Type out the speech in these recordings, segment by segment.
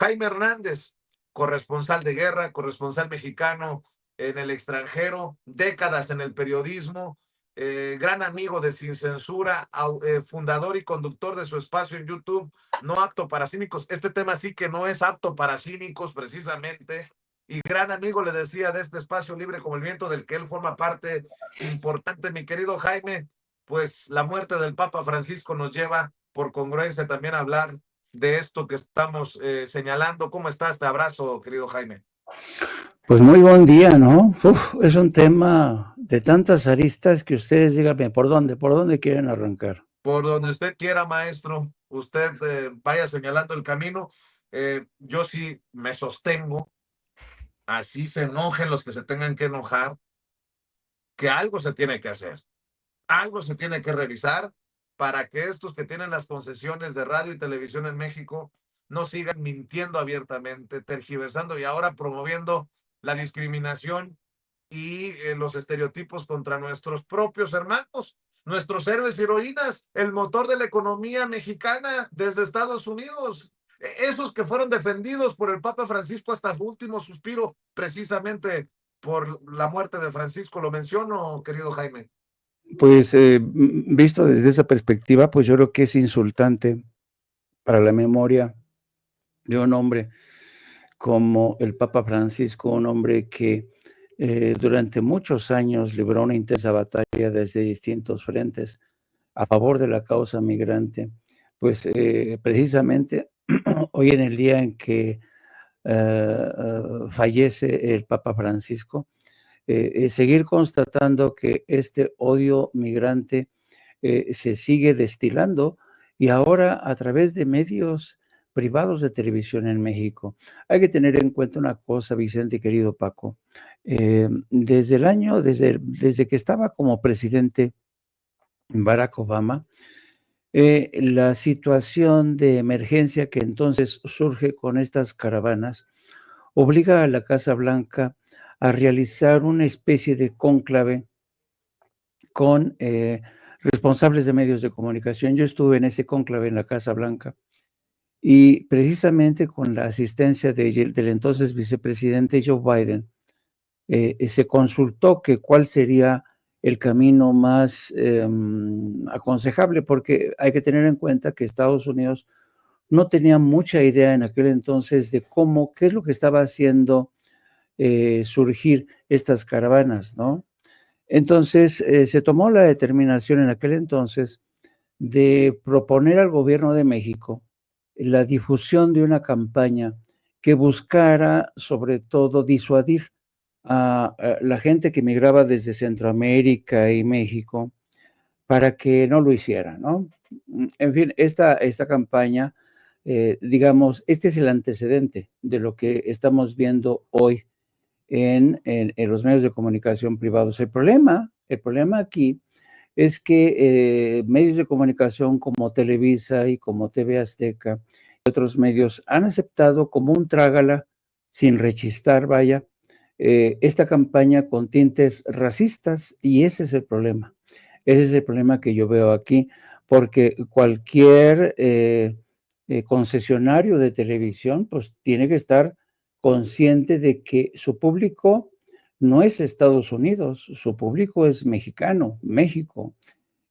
Jaime Hernández, corresponsal de guerra, corresponsal mexicano en el extranjero, décadas en el periodismo, gran amigo de Sin Censura, fundador y conductor de su espacio en YouTube, No Apto para Cínicos. Este tema sí que no es apto para cínicos, precisamente. Y gran amigo, le decía, de este espacio libre como el viento, del que él forma parte importante. Mi querido Jaime, pues la muerte del Papa Francisco nos lleva, por congruencia, también a hablar de esto que estamos señalando. ¿Cómo estás? Te abrazo, querido Jaime. Pues muy buen día, ¿no? Es un tema de tantas aristas que ustedes díganme, ¿por dónde quieren arrancar? Por donde usted quiera, maestro, usted vaya señalando el camino. Yo sí me sostengo, así se enojen los que se tengan que enojar, que algo se tiene que hacer, algo se tiene que revisar para que estos que tienen las concesiones de radio y televisión en México no sigan mintiendo abiertamente, tergiversando y ahora promoviendo la discriminación y los estereotipos contra nuestros propios hermanos, nuestros héroes y heroínas, el motor de la economía mexicana desde Estados Unidos, esos que fueron defendidos por el Papa Francisco hasta su último suspiro, precisamente por la muerte de Francisco. ¿Lo menciono, querido Jaime? Pues visto desde esa perspectiva, pues yo creo que es insultante para la memoria de un hombre como el Papa Francisco, un hombre que durante muchos años libró una intensa batalla desde distintos frentes a favor de la causa migrante. Pues precisamente hoy en el día en que fallece el Papa Francisco, seguir constatando que este odio migrante se sigue destilando y ahora a través de medios privados de televisión en México. Hay que tener en cuenta una cosa, Vicente, querido Paco. Desde que estaba como presidente Barack Obama, la situación de emergencia que entonces surge con estas caravanas obliga a la Casa Blanca a realizar una especie de cónclave con responsables de medios de comunicación. Yo estuve en ese cónclave en la Casa Blanca y precisamente con la asistencia del entonces vicepresidente Joe Biden, se consultó que cuál sería el camino más aconsejable, porque hay que tener en cuenta que Estados Unidos no tenía mucha idea en aquel entonces de qué es lo que estaba haciendo surgir estas caravanas, ¿no? Entonces, se tomó la determinación en aquel entonces de proponer al gobierno de México la difusión de una campaña que buscara, sobre todo, disuadir a la gente que migraba desde Centroamérica y México para que no lo hiciera, ¿no? En fin, esta campaña, digamos, este es el antecedente de lo que estamos viendo hoy en los medios de comunicación privados. El problema aquí es que medios de comunicación como Televisa y como TV Azteca y otros medios han aceptado como un trágala, sin rechistar, vaya, esta campaña con tintes racistas, y ese es el problema. Ese es el problema que yo veo aquí, porque cualquier concesionario de televisión pues tiene que estar consciente de que su público no es Estados Unidos, su público es mexicano, México,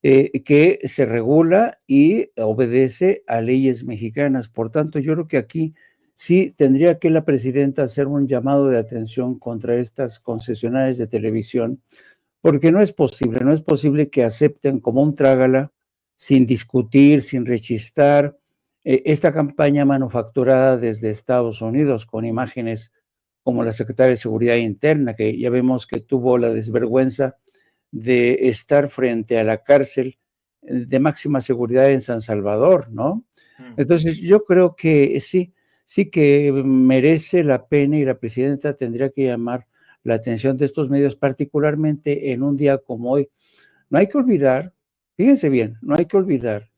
que se regula y obedece a leyes mexicanas. Por tanto, yo creo que aquí sí tendría que la presidenta hacer un llamado de atención contra estas concesionarias de televisión, porque no es posible que acepten como un trágala, sin discutir, sin rechistar, esta campaña manufacturada desde Estados Unidos con imágenes como la secretaria de Seguridad Interna, que ya vemos que tuvo la desvergüenza de estar frente a la cárcel de máxima seguridad en San Salvador, ¿no? Entonces yo creo que sí que merece la pena y la presidenta tendría que llamar la atención de estos medios, particularmente en un día como hoy. No hay que olvidar, fíjense bien, no hay que olvidar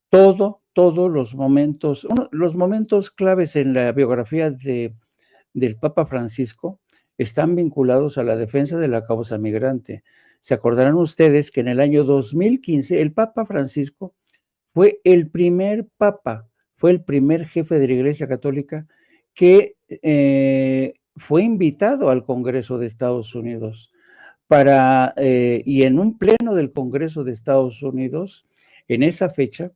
todos los momentos claves en la biografía del Papa Francisco están vinculados a la defensa de la causa migrante. Se acordarán ustedes que en el año 2015 el Papa Francisco fue el primer papa, fue el primer jefe de la Iglesia Católica que fue invitado al Congreso de Estados Unidos y en un pleno del Congreso de Estados Unidos, en esa fecha,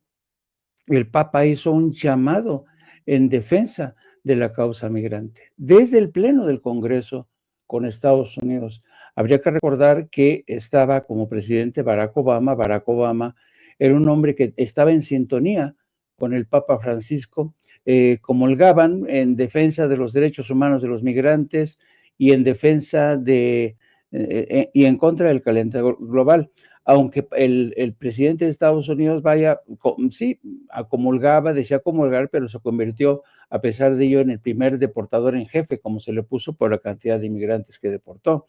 el Papa hizo un llamado en defensa de la causa migrante. Desde el pleno del Congreso con Estados Unidos, habría que recordar que estaba como presidente Barack Obama. Barack Obama era un hombre que estaba en sintonía con el Papa Francisco, comulgaban en defensa de los derechos humanos de los migrantes y en defensa y en contra del calentamiento global. Aunque el presidente de Estados Unidos sí, comulgaba, decía comulgar, pero se convirtió, a pesar de ello, en el primer deportador en jefe, como se le puso por la cantidad de inmigrantes que deportó.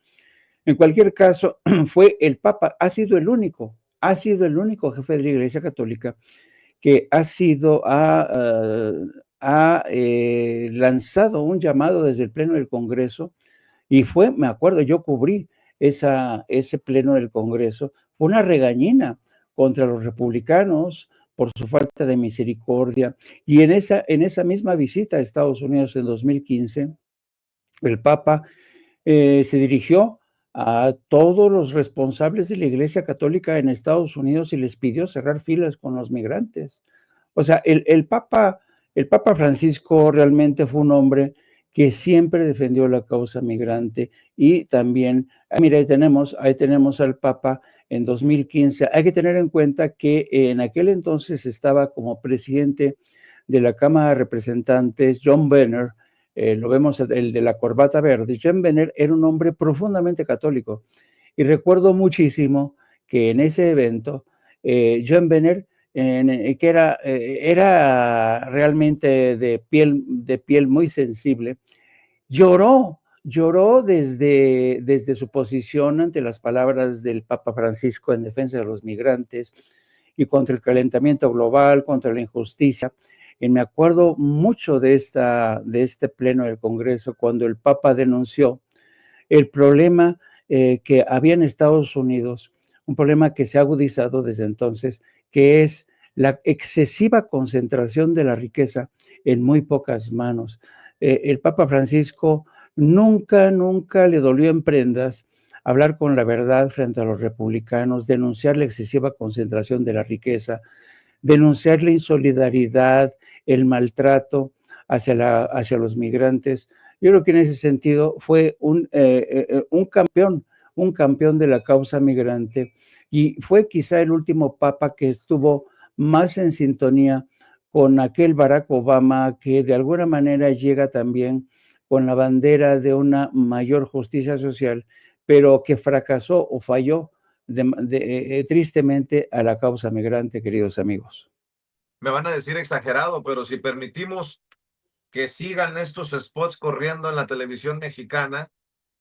En cualquier caso, fue el Papa, ha sido el único jefe de la Iglesia Católica que ha lanzado un llamado desde el Pleno del Congreso, y me acuerdo, yo cubrí ese Pleno del Congreso, fue una regañina contra los republicanos por su falta de misericordia, y en esa misma visita a Estados Unidos en 2015, el Papa se dirigió a todos los responsables de la Iglesia Católica en Estados Unidos y les pidió cerrar filas con los migrantes. O sea, el Papa Francisco realmente fue un hombre que siempre defendió la causa migrante, y también, mira, ahí tenemos al Papa en 2015. Hay que tener en cuenta que en aquel entonces estaba como presidente de la Cámara de Representantes John Boehner. Lo vemos, el de la corbata verde. John Boehner era un hombre profundamente católico, y recuerdo muchísimo que en ese evento, John Boehner, que era realmente de piel muy sensible, lloró desde su posición ante las palabras del Papa Francisco en defensa de los migrantes y contra el calentamiento global, contra la injusticia. Y me acuerdo mucho de este pleno del Congreso, cuando el Papa denunció el problema que había en Estados Unidos, un problema que se ha agudizado desde entonces, que es la excesiva concentración de la riqueza en muy pocas manos. El Papa Francisco nunca le dolió en prendas hablar con la verdad frente a los republicanos, denunciar la excesiva concentración de la riqueza, denunciar la insolidaridad, el maltrato hacia los migrantes. Yo creo que en ese sentido fue un campeón de la causa migrante, y fue quizá el último papa que estuvo más en sintonía con aquel Barack Obama, que de alguna manera llega también con la bandera de una mayor justicia social, pero que fracasó o falló tristemente a la causa migrante, queridos amigos. Me van a decir exagerado, pero si permitimos que sigan estos spots corriendo en la televisión mexicana,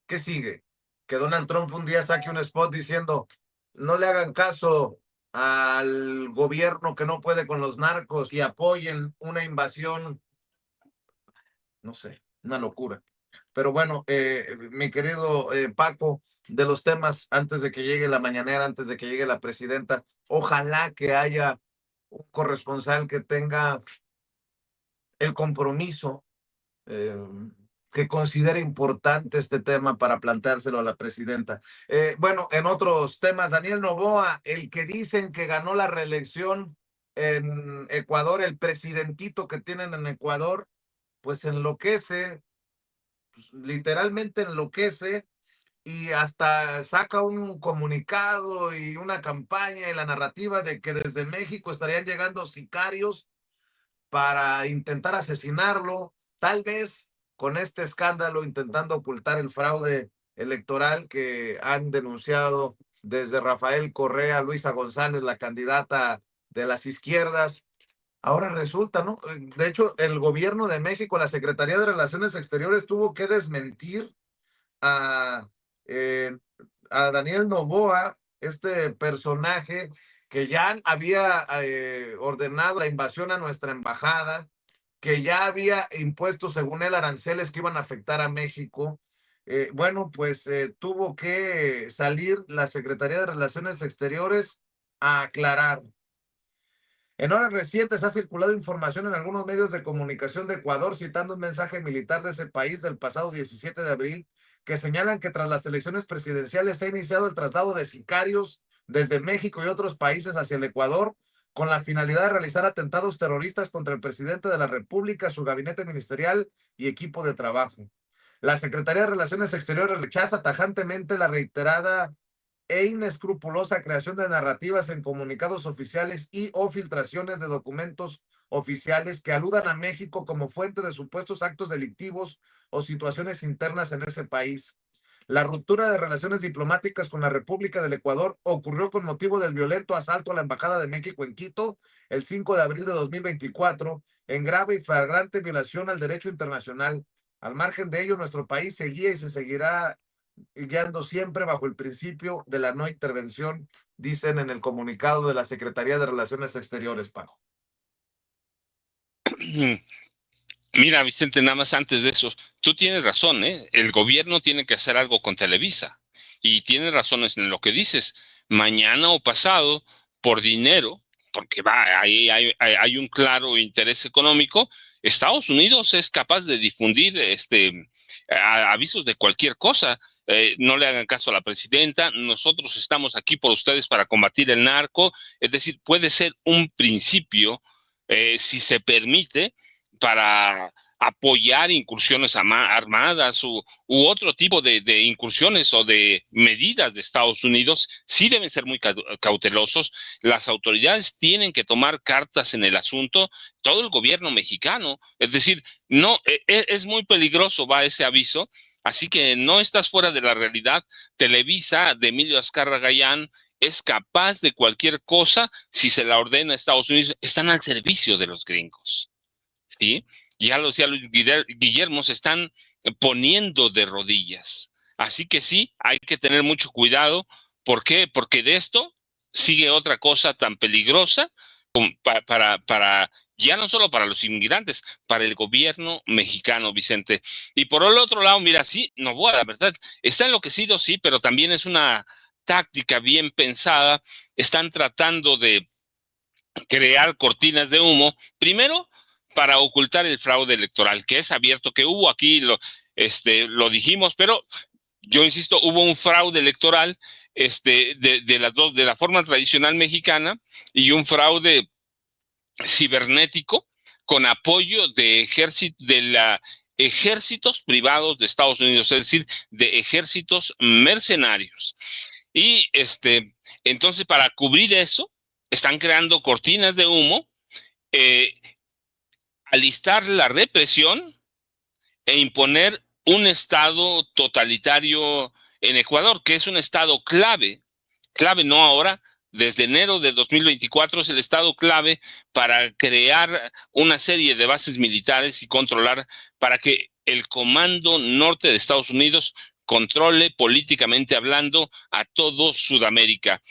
¿qué sigue? Que Donald Trump un día saque un spot diciendo: no le hagan caso al gobierno que no puede con los narcos y apoyen una invasión, no sé, una locura. Pero bueno, mi querido Paco, de los temas, antes de que llegue la mañanera, antes de que llegue la presidenta, ojalá que haya un corresponsal que tenga el compromiso, eh, que considere importante este tema para planteárselo a la presidenta. Bueno, en otros temas, Daniel Noboa, el que dicen que ganó la reelección en Ecuador, el presidentito que tienen en Ecuador, pues enloquece, pues, literalmente enloquece, y hasta saca un comunicado y una campaña y la narrativa de que desde México estarían llegando sicarios para intentar asesinarlo, tal vez con este escándalo intentando ocultar el fraude electoral que han denunciado desde Rafael Correa, Luisa González, la candidata de las izquierdas. Ahora resulta, ¿no? De hecho, el gobierno de México, la Secretaría de Relaciones Exteriores, tuvo que desmentir a, eh, a Daniel Noboa, este personaje que ya había ordenado la invasión a nuestra embajada, que ya había impuesto, según él, aranceles que iban a afectar a México. Bueno, pues tuvo que salir la Secretaría de Relaciones Exteriores a aclarar. En horas recientes ha circulado información en algunos medios de comunicación de Ecuador citando un mensaje militar de ese país del pasado 17 de abril que señalan que tras las elecciones presidenciales se ha iniciado el traslado de sicarios desde México y otros países hacia el Ecuador con la finalidad de realizar atentados terroristas contra el presidente de la República, su gabinete ministerial y equipo de trabajo. La Secretaría de Relaciones Exteriores rechaza tajantemente la reiterada e inescrupulosa creación de narrativas en comunicados oficiales y o filtraciones de documentos oficiales que aludan a México como fuente de supuestos actos delictivos o situaciones internas en ese país. La ruptura de relaciones diplomáticas con la República del Ecuador ocurrió con motivo del violento asalto a la Embajada de México en Quito el 5 de abril de 2024, en grave y flagrante violación al derecho internacional. Al margen de ello, nuestro país seguía y se seguirá guiando siempre bajo el principio de la no intervención, dicen en el comunicado de la Secretaría de Relaciones Exteriores, Paco. Mira, Vicente, nada más antes de eso, tú tienes razón, ¿eh? El gobierno tiene que hacer algo con Televisa y tienes razones en lo que dices. Mañana o pasado, por dinero, porque ahí hay un claro interés económico, Estados Unidos es capaz de difundir avisos de cualquier cosa. No le hagan caso a la presidenta, nosotros estamos aquí por ustedes para combatir el narco, es decir, puede ser un principio, si se permite, para apoyar incursiones armadas u otro tipo de incursiones o de medidas de Estados Unidos, sí deben ser muy cautelosos. Las autoridades tienen que tomar cartas en el asunto, todo el gobierno mexicano. Es decir, no, es muy peligroso, va ese aviso, así que no estás fuera de la realidad. Televisa de Emilio Azcárraga Gayán es capaz de cualquier cosa si se la ordena a Estados Unidos. Están al servicio de los gringos. ¿Sí? Ya los Guillermo se están poniendo de rodillas. Así que sí, hay que tener mucho cuidado. ¿Por qué? Porque de esto sigue otra cosa tan peligrosa para ya no solo para los inmigrantes, para el gobierno mexicano, Vicente. Y por el otro lado, mira, sí, Novoa, la verdad, está enloquecido, sí, pero también es una táctica bien pensada. Están tratando de crear cortinas de humo, primero para ocultar el fraude electoral, que es abierto, que hubo aquí, lo dijimos, pero yo insisto, hubo un fraude electoral de la forma tradicional mexicana y un fraude cibernético con apoyo de ejércitos privados de Estados Unidos, es decir, de ejércitos mercenarios. Y entonces, para cubrir eso, están creando cortinas de humo, alistar la represión e imponer un estado totalitario en Ecuador, que es un estado clave no ahora, desde enero de 2024 es el estado clave para crear una serie de bases militares y controlar, para que el Comando Norte de Estados Unidos controle políticamente hablando a todo Sudamérica.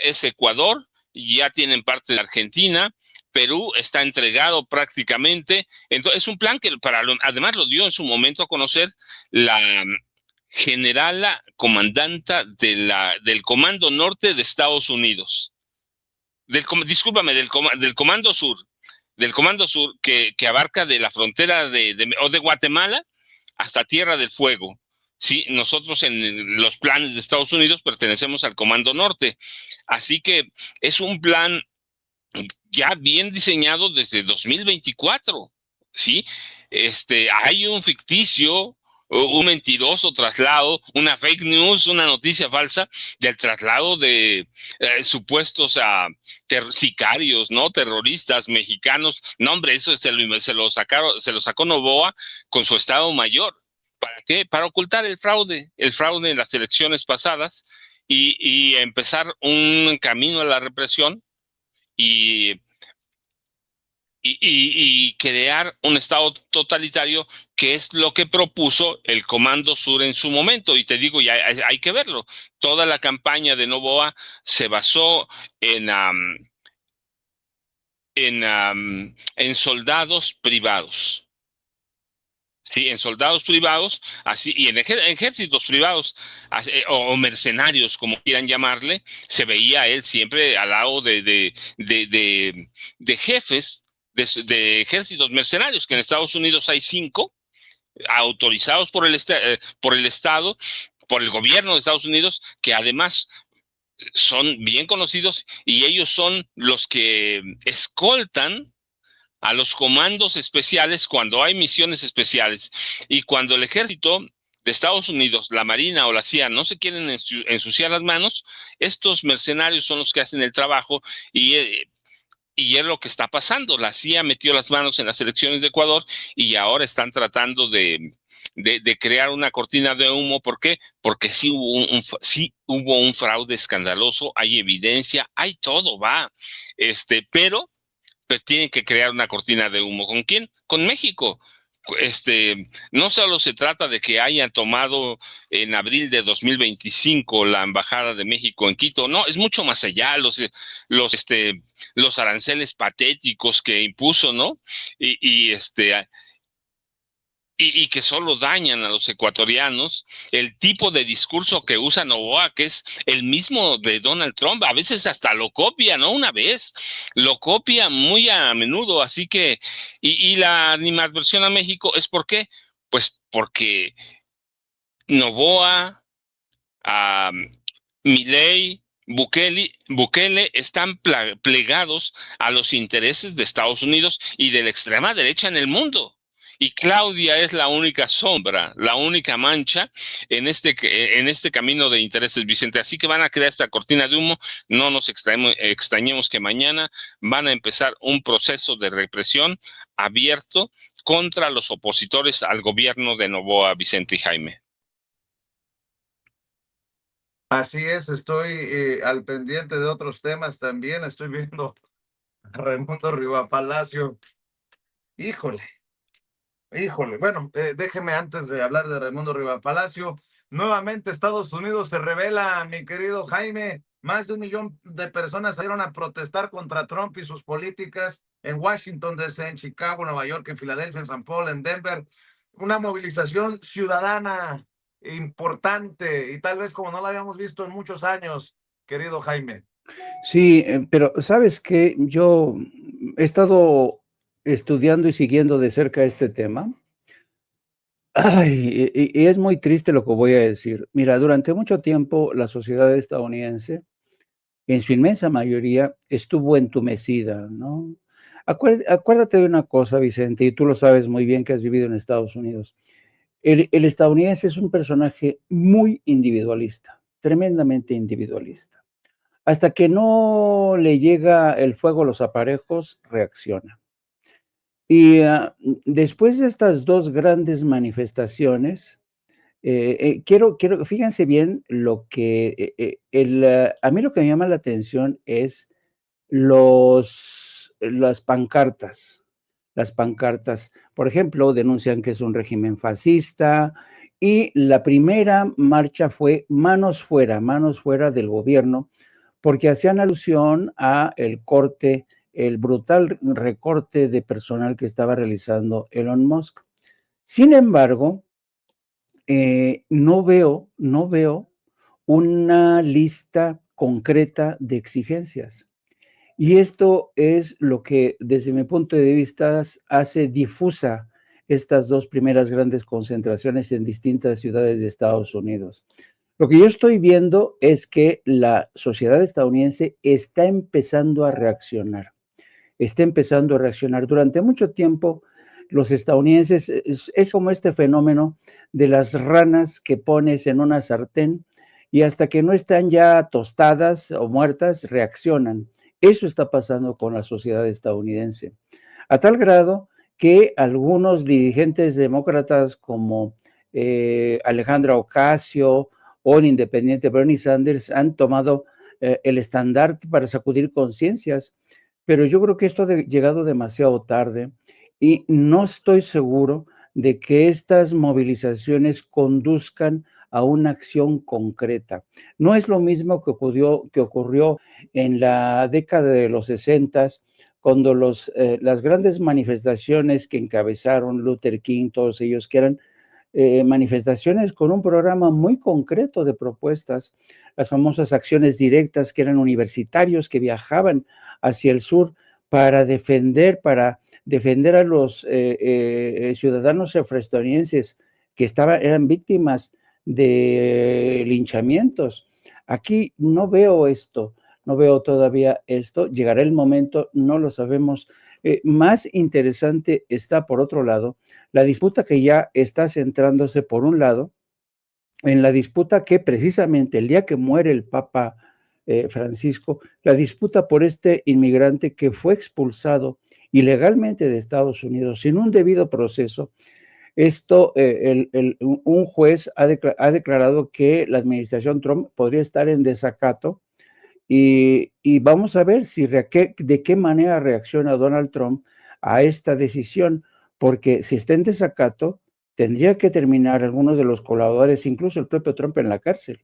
Es Ecuador, ya tienen parte de Argentina, Perú está entregado prácticamente. Entonces, es un plan que además lo dio en su momento a conocer la generala comandanta del Comando Norte de Estados Unidos. Discúlpame, del Comando Sur. Del Comando Sur, que abarca de la frontera de Guatemala hasta Tierra del Fuego. Sí, nosotros en los planes de Estados Unidos pertenecemos al Comando Norte. Así que es un plan ya bien diseñado desde 2024, ¿sí? Hay un ficticio, un mentiroso traslado, una fake news, una noticia falsa del traslado de supuestos sicarios, ¿no? Terroristas mexicanos. No, hombre, eso se lo sacó Novoa con su Estado Mayor. ¿Para qué? Para ocultar el fraude en las elecciones pasadas y empezar un camino a la represión y, y crear un Estado totalitario, que es lo que propuso el Comando Sur en su momento. Y te digo, ya hay que verlo. Toda la campaña de Novoa se basó en soldados privados. Sí, en soldados privados, así, y en ejércitos privados, o mercenarios, como quieran llamarle, se veía él siempre al lado de jefes de ejércitos mercenarios, que en Estados Unidos hay 5 autorizados por el Estado, por el gobierno de Estados Unidos, que además son bien conocidos y ellos son los que escoltan a los comandos especiales cuando hay misiones especiales. Y cuando el ejército de Estados Unidos, la Marina o la CIA no se quieren ensuciar las manos, estos mercenarios son los que hacen el trabajo y es lo que está pasando. La CIA metió las manos en las elecciones de Ecuador y ahora están tratando de crear una cortina de humo. ¿Por qué? Porque sí hubo un fraude escandaloso, hay evidencia, hay todo, pero tienen que crear una cortina de humo. ¿Con quién? Con México. No solo se trata de que hayan tomado en abril de 2025 la Embajada de México en Quito, no, es mucho más allá, los aranceles patéticos que impuso, ¿no? Y que solo dañan a los ecuatorianos, el tipo de discurso que usa Noboa, que es el mismo de Donald Trump, a veces hasta lo copia, no una vez, lo copia muy a menudo, así que, y la animadversión a México es ¿por qué? Pues porque Noboa, Milei, Bukele están plegados a los intereses de Estados Unidos y de la extrema derecha en el mundo. Y Claudia es la única sombra, la única mancha en este camino de intereses, Vicente. Así que van a crear esta cortina de humo. No nos extrañemos que mañana van a empezar un proceso de represión abierto contra los opositores al gobierno de Noboa, Vicente y Jaime. Así es, estoy al pendiente de otros temas también. Estoy viendo a Raimundo Rivapalacio. Híjole, híjole. Bueno, déjeme antes de hablar de Raimundo Rivapalacio. Nuevamente Estados Unidos se revela, mi querido Jaime. Más de 1 millón de personas salieron a protestar contra Trump y sus políticas en Washington, D.C., en Chicago, Nueva York, en Filadelfia, en San Paul, en Denver. Una movilización ciudadana importante y tal vez como no la habíamos visto en muchos años, querido Jaime. Sí, pero ¿sabes qué? Yo he estado estudiando y siguiendo de cerca este tema. Ay, y es muy triste lo que voy a decir. Mira, durante mucho tiempo la sociedad estadounidense, en su inmensa mayoría, estuvo entumecida, ¿no? Acuérdate de una cosa, Vicente, y tú lo sabes muy bien que has vivido en Estados Unidos. El estadounidense es un personaje muy individualista, tremendamente individualista. Hasta que no le llega el fuego a los aparejos, reacciona. Y después de estas 2 grandes manifestaciones, fíjense bien lo que a mí lo que me llama la atención es las pancartas. Las pancartas, por ejemplo, denuncian que es un régimen fascista y la primera marcha fue manos fuera del gobierno, porque hacían alusión a el brutal recorte de personal que estaba realizando Elon Musk. Sin embargo, no veo una lista concreta de exigencias. Y esto es lo que, desde mi punto de vista, hace difusa estas 2 primeras grandes concentraciones en distintas ciudades de Estados Unidos. Lo que yo estoy viendo es que la sociedad estadounidense está empezando a reaccionar. Durante mucho tiempo, los estadounidenses es como este fenómeno de las ranas que pones en una sartén y hasta que no están ya tostadas o muertas, reaccionan. Eso está pasando con la sociedad estadounidense, a tal grado que algunos dirigentes demócratas como Alejandra Ocasio o el independiente Bernie Sanders han tomado el estandarte para sacudir conciencias, pero yo creo que esto ha llegado demasiado tarde y no estoy seguro de que estas movilizaciones conduzcan a una acción concreta. No es lo mismo que ocurrió en la década de los 60 cuando las grandes manifestaciones que encabezaron Luther King, todos ellos, que eran manifestaciones con un programa muy concreto de propuestas, las famosas acciones directas, que eran universitarios que viajaban hacia el sur para defender a los ciudadanos estadounidenses que eran víctimas de linchamientos. Aquí no veo esto, no veo todavía esto. Llegará el momento, no lo sabemos. Más interesante está, por otro lado, la disputa que ya está centrándose, por un lado, en la disputa que precisamente el día que muere el Papa Francisco, la disputa por este inmigrante que fue expulsado ilegalmente de Estados Unidos sin un debido proceso. Esto, un juez ha declarado que la administración Trump podría estar en desacato y vamos a ver de qué manera reacciona Donald Trump a esta decisión, porque si está en desacato, tendría que terminar algunos de los colaboradores, incluso el propio Trump, en la cárcel.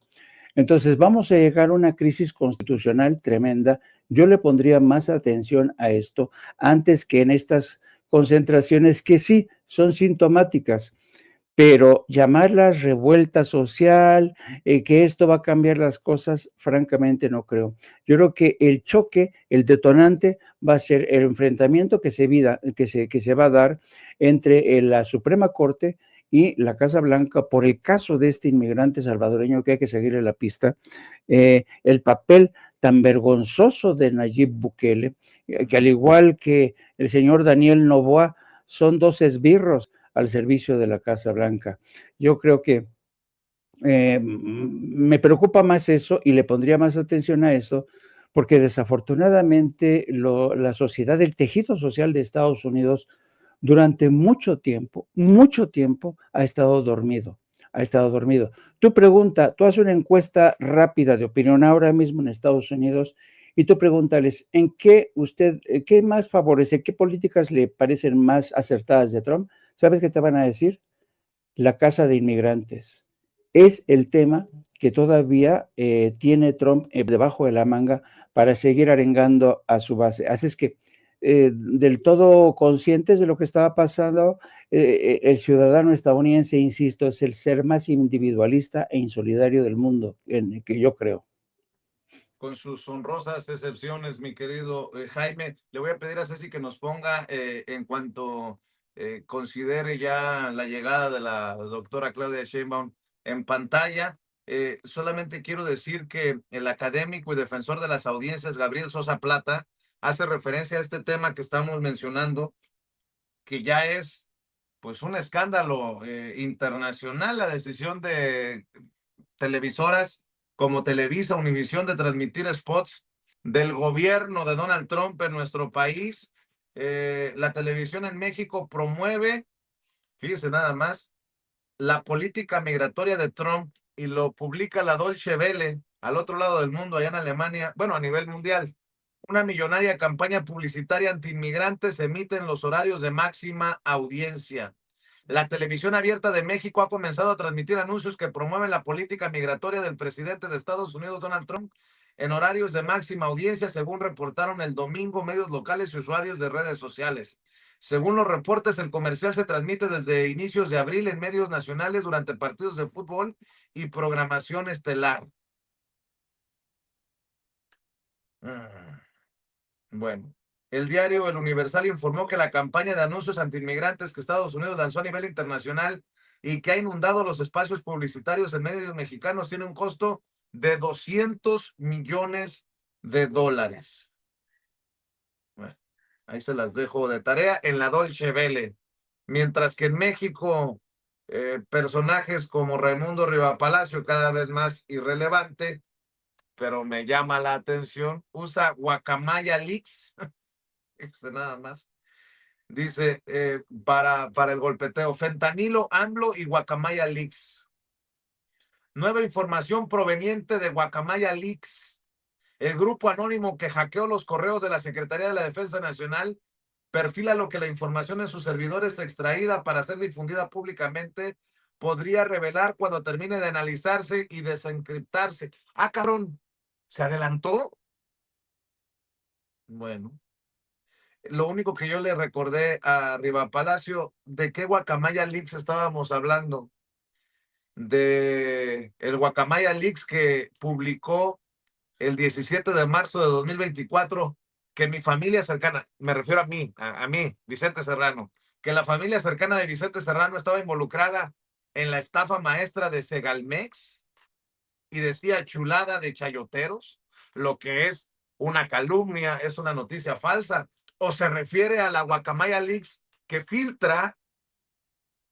Entonces vamos a llegar a una crisis constitucional tremenda. Yo le pondría más atención a esto antes que en estas concentraciones que sí son sintomáticas, pero llamarlas revuelta social, que esto va a cambiar las cosas, francamente no creo. Yo creo que el choque, el detonante, va a ser el enfrentamiento que se va a dar entre la Suprema Corte y la Casa Blanca por el caso de este inmigrante salvadoreño, que hay que seguirle la pista, el papel tan vergonzoso de Nayib Bukele, que al igual que el señor Daniel Noboa, son dos esbirros al servicio de la Casa Blanca. Yo creo que me preocupa más eso y le pondría más atención a eso, porque desafortunadamente la sociedad, el tejido social de Estados Unidos, durante mucho tiempo, ha estado dormido. Tú haces una encuesta rápida de opinión ahora mismo en Estados Unidos y tú pregúntales, qué más favorece, qué políticas le parecen más acertadas de Trump? ¿Sabes qué te van a decir? La casa de inmigrantes. Es el tema que todavía tiene Trump debajo de la manga para seguir arengando a su base. Así es que, del todo conscientes de lo que estaba pasando, el ciudadano estadounidense, insisto, es el ser más individualista e insolidario del mundo, en el que yo creo. Con sus honrosas excepciones, mi querido Jaime, le voy a pedir a Ceci que nos ponga, en cuanto considere ya la llegada de la doctora Claudia Sheinbaum en pantalla. Solamente quiero decir que el académico y defensor de las audiencias, Gabriel Sosa Plata, hace referencia a este tema que estamos mencionando, que ya es pues un escándalo internacional, la decisión de televisoras como Televisa, Univisión, de transmitir spots del gobierno de Donald Trump en nuestro país. La televisión en México promueve, fíjese nada más, la política migratoria de Trump, y lo publica la Deutsche Welle al otro lado del mundo, allá en Alemania, bueno, a nivel mundial. Una millonaria campaña publicitaria antiinmigrante se emite en los horarios de máxima audiencia. La televisión abierta de México ha comenzado a transmitir anuncios que promueven la política migratoria del presidente de Estados Unidos, Donald Trump, en horarios de máxima audiencia, según reportaron el domingo medios locales y usuarios de redes sociales. Según los reportes, el comercial se transmite desde inicios de abril en medios nacionales durante partidos de fútbol y programación estelar. Bueno, el diario El Universal informó que la campaña de anuncios antiinmigrantes que Estados Unidos lanzó a nivel internacional y que ha inundado los espacios publicitarios en medios mexicanos tiene un costo de $200 millones. Bueno, ahí se las dejo de tarea en la Deutsche Welle. Mientras que en México, personajes como Raimundo Rivapalacio, cada vez más irrelevante, pero me llama la atención, usa Guacamaya Leaks, nada más. Dice, para el golpeteo, fentanilo, AMLO y Guacamaya Leaks. Nueva información proveniente de Guacamaya Leaks. El grupo anónimo que hackeó los correos de la Secretaría de la Defensa Nacional perfila lo que la información en sus servidores extraída para ser difundida públicamente podría revelar cuando termine de analizarse y desencriptarse. ¡Ah, cabrón! ¿Se adelantó? Bueno. lo único que yo le recordé a Rivapalacio, ¿de qué Guacamaya Leaks estábamos hablando? De el Guacamaya Leaks que publicó el 17 de marzo de 2024, que mi familia cercana, me refiero a mí, Vicente Serrano, que la familia cercana de Vicente Serrano estaba involucrada en la estafa maestra de Segalmex y decía chulada de chayoteros, lo que es una calumnia, es una noticia falsa, o se refiere a la Guacamaya Leaks que filtra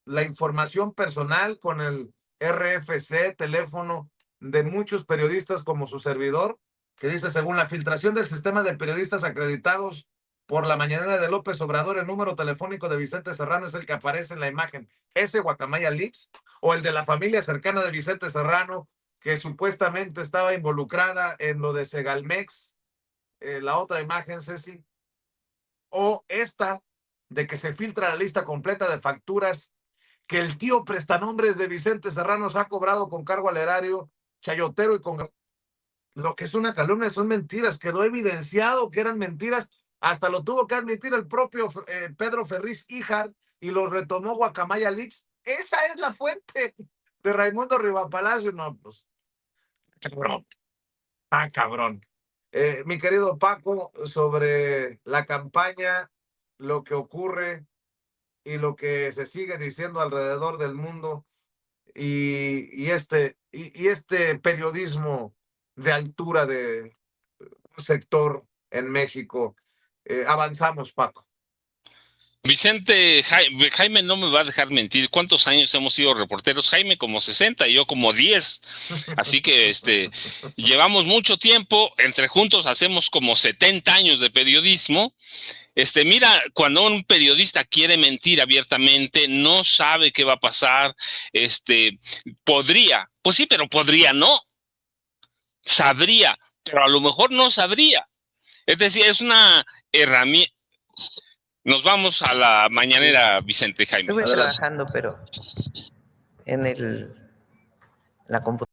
la información personal con el RFC, teléfono de muchos periodistas como su servidor, que dice, según la filtración del sistema de periodistas acreditados por la mañanera de López Obrador, el número telefónico de Vicente Serrano es el que aparece en la imagen. ¿Ese Guacamaya Leaks? ¿O el de la familia cercana de Vicente Serrano, que supuestamente estaba involucrada en lo de Segalmex? La otra imagen, Ceci. O esta, de que se filtra la lista completa de facturas que el tío prestanombres de Vicente Serrano se ha cobrado con cargo al erario, chayotero y con lo que es una calumnia, son mentiras. Quedó evidenciado que eran mentiras. Hasta lo tuvo que admitir el propio Pedro Ferriz Híjar y lo retomó Guacamaya Leaks. Esa es la fuente de Raimundo Rivapalacio. No, pues, cabrón. Cabrón. Mi querido Paco, sobre la campaña, lo que ocurre y lo que se sigue diciendo alrededor del mundo y este periodismo de altura de un sector en México. Avanzamos, Paco. Vicente, Jaime no me va a dejar mentir. ¿Cuántos años hemos sido reporteros? Jaime como 60 y yo como 10. Así que llevamos mucho tiempo, entre juntos hacemos como 70 años de periodismo. Mira, cuando un periodista quiere mentir abiertamente, no sabe qué va a pasar, podría, pues sí, pero podría no, sabría, pero a lo mejor no sabría. Es decir, es una herramienta. Nos vamos a la mañanera, Vicente, Jaime. Estuve trabajando, pero en la computadora.